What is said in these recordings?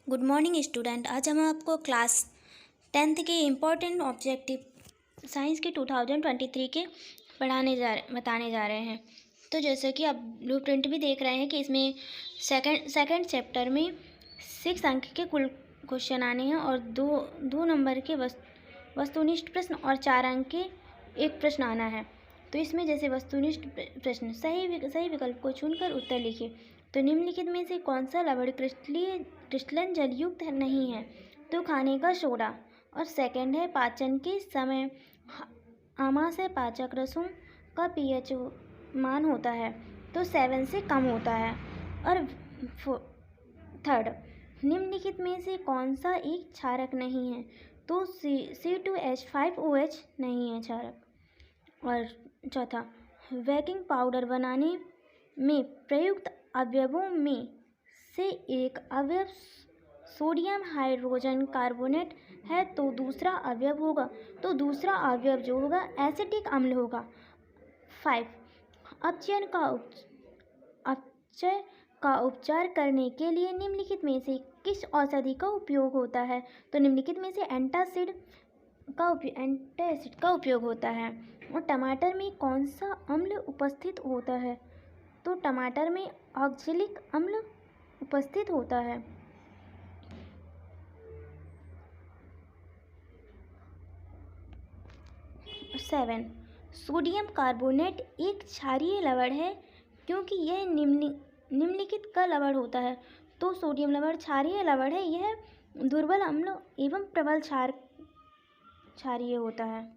Good morning student. आज हम आपको क्लास 10th के इम्पोर्टेंट ऑब्जेक्टिव साइंस के 2023 के बताने जा रहे हैं। तो जैसे कि आप ब्लूप्रिंट भी देख रहे हैं कि इसमें सेकंड चैप्टर में 6 अंक के कुल क्वेश्चन आने हैं और दो नंबर के वस्तुनिष्ठ प्रश्न और 4 अंक के एक प्रश्न आना है। तो इसमें जैसे वस्तुनिष्ठ प्रश्न, सही विकल्प को चुनकर उत्तर लिखिए। तो निम्नलिखित में से कौन सा लवण क्रिस्टलन जलयुक्त नहीं है? तो खाने का सोडा। और सेकंड है पाचन के समय आमाशय पाचक रसों का पीएच मान होता है तो 7 से कम होता है। और थर्ड, निम्नलिखित में से कौन सा एक क्षारक नहीं है? तो C2H5OH नहीं है क्षारक। और चौथा, बेकिंग पाउडर बनाने में प्रयुक्त अवयवों में से एक अवयव सोडियम हाइड्रोजन कार्बोनेट है तो दूसरा अवयव होगा दूसरा अवयव जो होगा एसिटिक अम्ल होगा। 5, अपचय का उपचार करने के लिए निम्नलिखित में से किस औषधि का उपयोग होता है? तो निम्नलिखित में से एंटासिड का उपयोग होता है। और टमाटर में कौन सा अम्ल उपस्थित होता है? तो टमाटर में ऑक्जेलिक अम्ल उपस्थित होता है। सेवन, सोडियम कार्बोनेट एक क्षारीय लवण है क्योंकि यह निम्नलिखित का लवण होता है। तो सोडियम लवण क्षारीय लवण है, यह दुर्बल अम्ल एवं प्रबल क्षारीय होता है।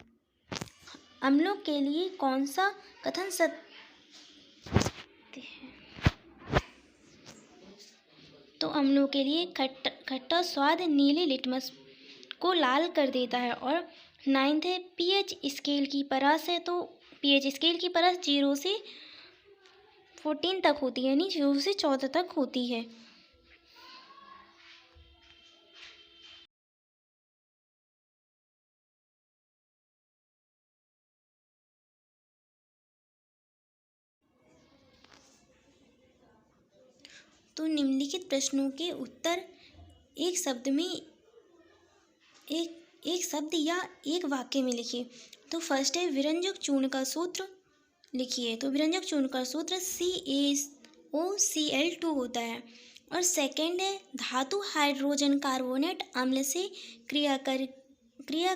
अम्लों के लिए कौन सा कथन सत्य है? तो अम्लों के लिए खट्टा स्वाद नीले लिटमस को लाल कर देता है। और 9th है पीएच स्केल की परस है तो पीएच स्केल की परस 0 से 14 तक होती है, यानी 0 से 14 तक होती है। तो निम्नलिखित प्रश्नों के उत्तर एक शब्द या एक वाक्य में लिखिए। तो फर्स्ट है विरंजक चूर्ण का सूत्र लिखिए। तो विरंजक चूर्ण का सूत्र CaOCl2 होता है। और सेकंड है धातु हाइड्रोजन कार्बोनेट अम्ल से क्रिया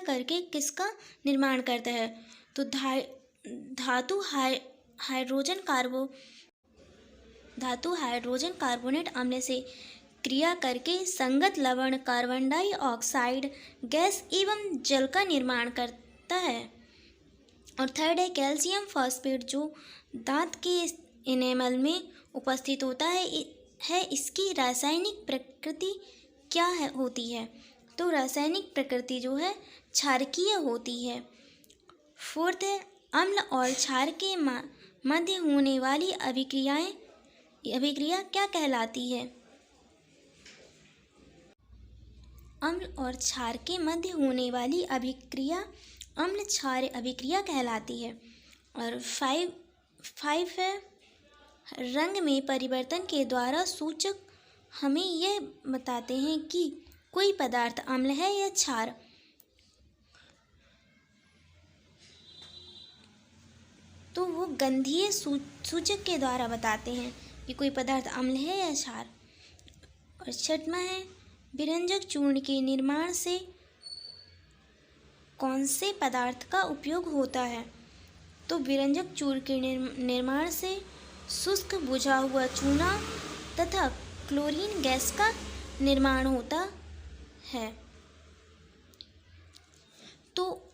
करके किसका निर्माण करता है? तो धातु हाइड्रोजन कार्बोनेट अम्ल से क्रिया करके संगत लवण कार्बन डाइऑक्साइड गैस एवं जल का निर्माण करता है। और थर्ड है कैल्शियम फॉस्फेट जो दांत के इनेमल में उपस्थित होता है इसकी रासायनिक प्रकृति क्या होती है? तो रासायनिक प्रकृति जो है क्षारकीय होती है। फोर्थ है अम्ल और क्षार के मध्य होने वाली अभिक्रिया क्या कहलाती है? अम्ल और क्षार के मध्य होने वाली अभिक्रिया अम्ल क्षार अभिक्रिया कहलाती है। और 5 है रंग में परिवर्तन के द्वारा सूचक हमें यह बताते हैं कि कोई पदार्थ अम्ल है या क्षार। तो वो गंधीय सूचक के द्वारा बताते हैं कि कोई पदार्थ अम्ल है या क्षार। और छठवां है विरंजक चूर्ण के निर्माण से कौन से पदार्थ का उपयोग होता है? तो विरंजक चूर्ण के निर्माण से शुष्क बुझा हुआ चूना तथा क्लोरीन गैस का निर्माण होता है। तो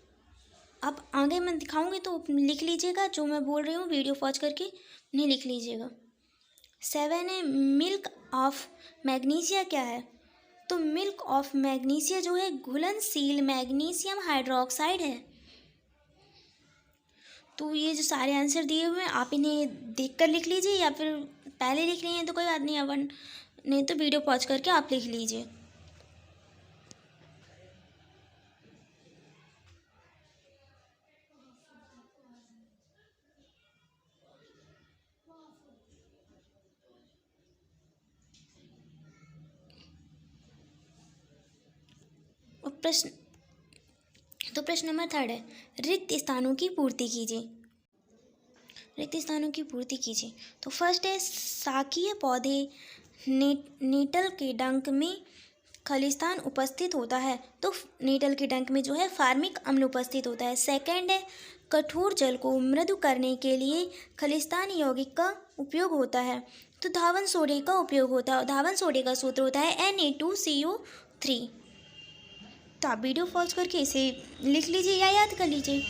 अब आगे मैं दिखाऊंगी तो लिख लीजिएगा, जो मैं बोल रही हूँ वीडियो पॉज करके उन्हें लिख लीजिएगा। 7 है मिल्क ऑफ मैग्नीशिया क्या है? तो मिल्क ऑफ मैग्नीशिया जो है घुलनशील मैग्नीशियम हाइड्रोक्साइड है। तो ये जो सारे आंसर दिए हुए हैं आप इन्हें देखकर लिख लीजिए या फिर पहले लिख रही हैं तो कोई बात नहीं, अब नहीं तो वीडियो पॉज करके आप लिख लीजिए। प्रश्न नंबर 3 है, रिक्त स्थानों की पूर्ति कीजिए। रिक्त स्थानों की पूर्ति कीजिए। तो फर्स्ट है, शाकीय पौधे नीटल के डंक में खलिस्तान उपस्थित होता है, तो नीटल के डंक में जो है फार्मिक अम्ल उपस्थित होता है। सेकंड है, कठोर जल को मृदु करने के लिए खलिस्तान यौगिक का उपयोग होता है, तो धावन सोडे का उपयोग होता है। धावन सोडे का सूत्र होता है Na2CO3। तो आप वीडियो पॉज करके इसे लिख लीजिए या याद कर लीजिए।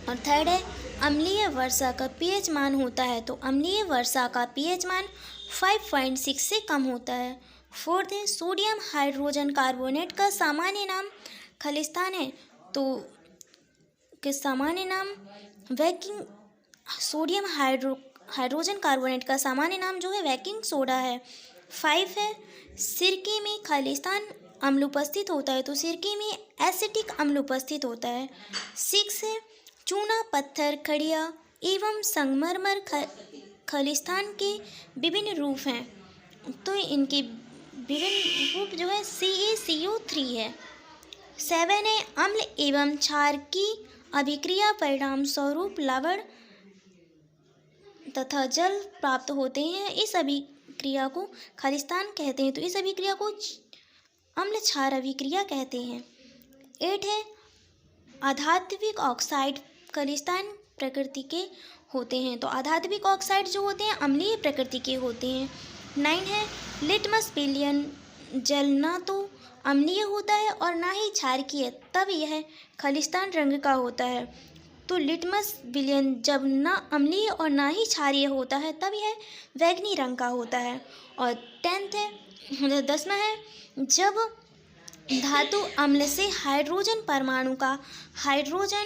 और थर्ड है, अम्लीय वर्षा का पीएच मान होता है, तो अम्लीय वर्षा का पीएच मान 5.6 से कम होता है। फोर्थ है, सोडियम हाइड्रोजन कार्बोनेट का सामान्य नाम खलिस्तान है, तो किस सामान्य नाम वैकिंग सोडियम हाइड्रोजन कार्बोनेट का सामान्य नाम जो है वैकिंग सोडा है। 5 है, सिरके में खलिस्तान अम्ल उपस्थित होता है, तो सिरके में एसिटिक अम्ल उपस्थित होता है। 6 है, चूना, पत्थर, खड़िया एवं संगमरमर खलिस्तान के विभिन्न रूप हैं, तो इनके विभिन्न रूप जो है CaCO3 है। 7 है, अम्ल एवं क्षार की अभिक्रिया परिणाम स्वरूप लवण तथा जल प्राप्त होते हैं, इस अभिक्रिया को खलिस्तान कहते हैं, तो इस अभिक्रिया को अम्ल क्षार अभिक्रिया कहते हैं। 8 है, अधात्विक ऑक्साइड खलिस्तान प्रकृति के होते हैं, तो अधात्विक ऑक्साइड जो होते हैं अम्लीय प्रकृति के होते हैं। 9 है, लिटमस विलयन जल ना तो अम्लीय होता है और ना ही क्षारकीय, तब यह खलिस्तान रंग का होता है, तो लिटमस विलयन जब ना अम्लीय और ना ही क्षारीय होता है तब यह बैंगनी रंग का होता है। और 10वां है, जब धातु अम्ल से हाइड्रोजन परमाणु का हाइड्रोजन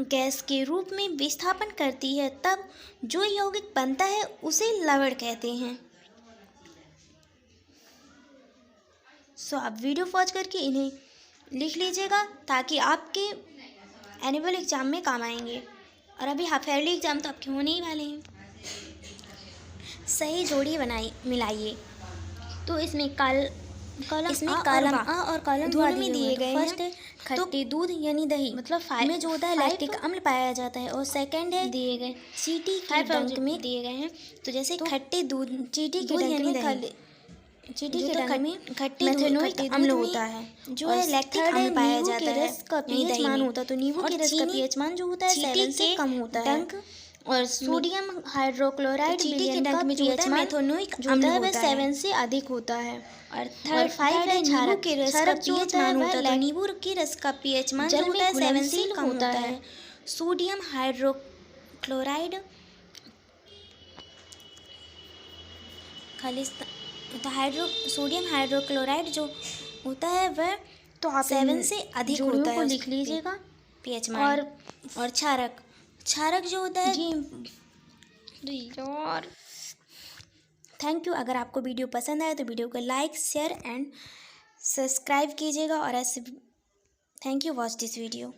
गैस के रूप में विस्थापन करती है, तब जो यौगिक बनता है उसे लवण कहते हैं। सो आप वीडियो पॉज करके इन्हें लिख लीजिएगा ताकि आपके एनुअल एग्ज़ाम में काम आएंगे, और अभी हाफ ईयरली एग्ज़ाम तो आपके होने ही वाले हैं। सही जोड़ी मिलाइए। तो इसमें कॉलम आ और कॉलम दोनों में दिए गए हैं। फर्स्ट है खट्टे दूध यानी दही, मतलब 5 में जो होता है लैक्टिक अम्ल पाया जाता है, और सेकंड है दिए गए चींटी के डंक में दिए गए हैं, तो जैसे खट्टे दूध चींटी के डंक में चींटी के डंक में खट्टे मेथनोइक अम्ल होता है, जो है लैक्टिक अम्ल पाया जाता है, रस का पीएच मान होता है, तो नींबू के रस का पीएच मान जो होता है 7 से कम होता है। और सोडियम हाइड्रोक्लोराइड चींटी के डंक में जो होता है मेथनोइक अम्ल होता है 7 से अधिक होता है। और 5 है, नींबू के रस का पीएच मान होता है, नींबू के रस का पीएच मान जो होता है 7 से कम होता है। सोडियम हाइड्रोक्लोराइड सोडियम हाइड्रोक्लोराइड जो होता है वह तो आप 7 से अधिक होता है, लिख लीजिएगा पीएच मान। और क्षारक जो होता है और थैंक यू। अगर आपको वीडियो पसंद आए तो वीडियो को लाइक, शेयर एंड सब्सक्राइब कीजिएगा, और ऐसे thank you watch this video.